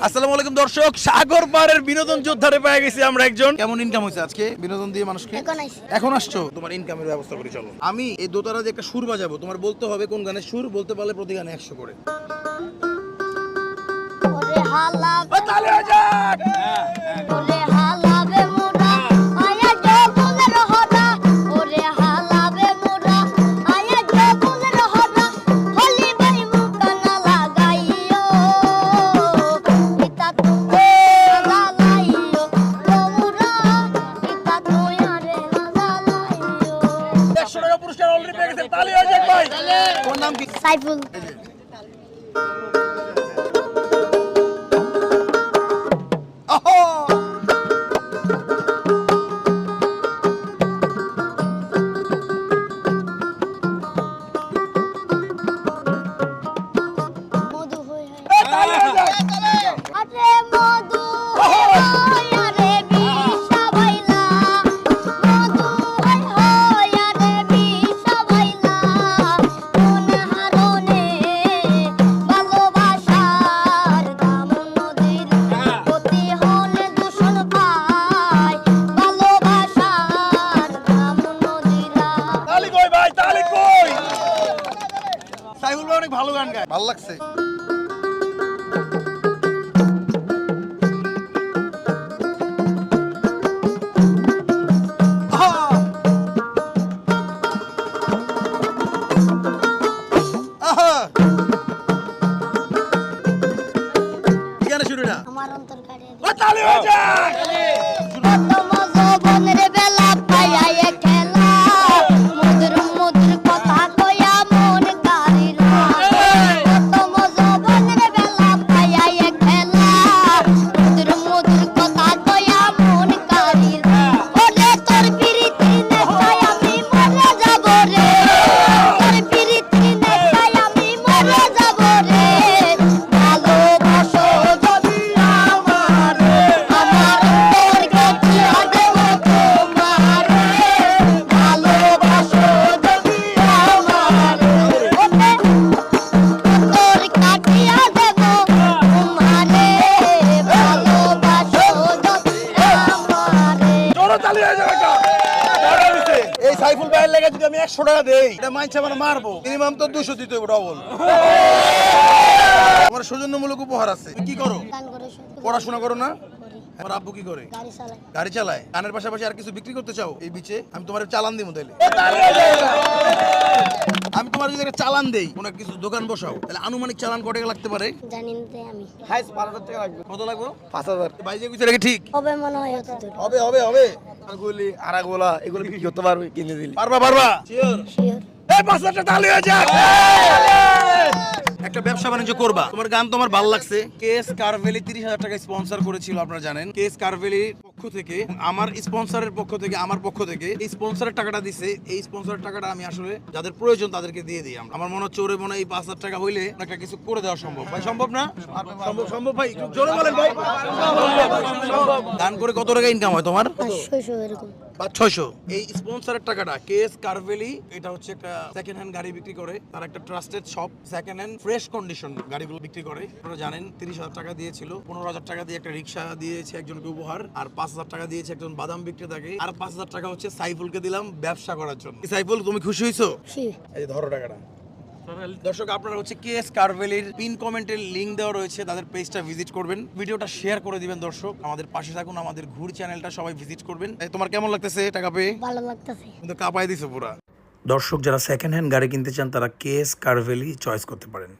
আসসালামু আলাইকুম দর্শক, সাগর পাড়ের বিনোদন যোদ্ধারে পেয়ে গেছি আমরা একজন। কেমন ইনকাম হয়েছে আজকে বিনোদন দিয়ে মানুষকে? এখন আসছো, তোমার ইনকামের ব্যবস্থা করি চলো। আমি এই দোতারা দিয়ে একটা সুর বাজাবো, তোমার বলতে হবে কোন গানের সুর, বলতে পারলে প্রতি গানে 100 করে। ওরে হালা তালে আজাদ ওরে হালাবে মোরা আয়া জবুলের হদা ওরে হালাবে মোরা আয়া জবুলের হদা হলি ভাই মুকানা লাগাইও ইতা তো লাগাইও তোমরা ইতা তো আরে লাগাইও 100 টাকা পুরস্কার অলরেডি পেয়ে গেছে। তালে আজাদ ভাই, তোমার নাম কি? সাইফুল মধু হই আরে মধু হই আরে বিশা বাইলা মধু হই আরে বিশা বাইলা মন হারনে ভালোবাসার দাম নদীর গতি হলে দূষণ পায় ভালোবাসার দাম নদীরা তালি কই ভাই, তালি কই? সাইফুল ভাই অনেক ভালো গান গায়, ভালো লাগছে। আমার অন্তর কাড়ে তালি হয়ে যায়। কত মজা বনের বেলা পাইয়া এ খেলা মধুর মধুর কথা কইয়া মন কারিল কত মজা বনের বেলা পাইয়া এ খেলা মধুর মধুর কথা কইয়া মন কারিল ওরে তোর পিরিতি নেশায় আমি মরে যাব রে তোর পিরিতি নেশায় আমি মরে যাব রে ভালোবাসো যদি আমারে আমার অন্তর গতিয়া দেব তোমারে ভালোবাসো যদি আমারে ওরে অন্তর কাটিয়া দেব তোমারে ভালোবাসো যদি আমারে জোরে তালি হয়ে যাবে একটা। বড় হইছে। এই সাইফুল ভাইয়ের লেগে যদি আমি 100 টাকা দেই, এটা মাইনছে মানে মারবো। মিনিমাম তো 200 দিতে হবে, ডবল। আমার সৌজন্যমূলক উপহার আছে। তুমি কি করো? গান করে শুনতে পড়াশোনা করো না? করি আমার আব্বু কি করে? গাড়ি চালাই গাড়ি চালায়। গানের পাশাপাশি আর কিছু বিক্রি করতে চাও এই বিচে? আমি তোমার চালান দিই তাহলে। আমি তোমার যদি একটা চালান দেই, কোন কিছু দোকান বসাও, তাহলে আনুমানিক চালান কত টাকা লাগতে পারে? জানি না তাই আমি হাইস্ট 5000 টাকা লাগবে। কত লাগবে? 5000। ভাই যে কইছে নাকি ঠিক? হবে মনে হয় অত দূর হবে হবে হবে। এগুলি আরাগোলা এগুলো বিক্রি করতে পারবে কিনে দিলি। পারবা পারবা? শিওর? শিওর এই 5000 টাকা তালি হয়ে যাক। একটা ব্যবসা বাণিজ্য করবা, তোমার গান তোমার ভালো লাগছে। কেএস কারভেলি 30000 টাকা স্পন্সর করেছিল, আপনারা জানেন। কেএস কারভেলির পক্ষ থেকে, আমার স্পন্সরের পক্ষ থেকে, আমার পক্ষ থেকে এই স্পন্সরের টাকাটা দিছে। এই স্পন্সরের টাকাটা আমি আসলে যাদের প্রয়োজন তাদেরকে দিয়ে দিই। আমার মনে হচ্ছে ওরে মনে হয় এই 5000 টাকা হইলে একটা কিছু করে দেওয়া সম্ভব। ভাই সম্ভব না? সম্ভব সম্ভব ভাই, একটু জোরে বলেন ভাই। গান করে কত টাকা ইনকাম হয় তোমার? 500 এরকম বা 600। এই স্পন্সরের টাকাটা কেএস কারভেলি, এটা হচ্ছে একটা সেকেন্ড হ্যান্ড গাড়ি বিক্রি করে, তার একটা trusted shop, second hand fresh condition গাড়িগুলো বিক্রি করে। আপনারা জানেন 30000 টাকা দিয়েছিল, 15000 টাকা দিয়ে একটা রিক্সা দিয়েছে একজনকে উপহার, আর 5000 টাকা দিয়েছে একজন বাদাম বিক্রেতাকে, আর 5000 টাকা হচ্ছে সাইফুলকে দিলাম ব্যবসা করার জন্য। সাইফুল, তুমি খুশি হইছো? জি এই যে ধরো টাকাটা। দর্শক, আপনারা হচ্ছে কেএস কারভেলির পিন কমেন্টের লিংক দেওয়া রয়েছে, তাদের পেজটা ভিজিট করবেন, ভিডিওটা শেয়ার করে দিবেন। দর্শক, আমাদের পাশে থাকুন, আমাদের ঘুর চ্যানেলটা সবাই ভিজিট করবেন। তোমার কেমন লাগতেছে টাকা পেয়ে? ভালো লাগতেছে কিন্তু কাঁপাই দিছো পুরা। দর্শক, যারা সেকেন্ড হ্যান্ড গাড়ি কিনতে চান তারা কেএস কারভেলি চয়েস করতে পারেন।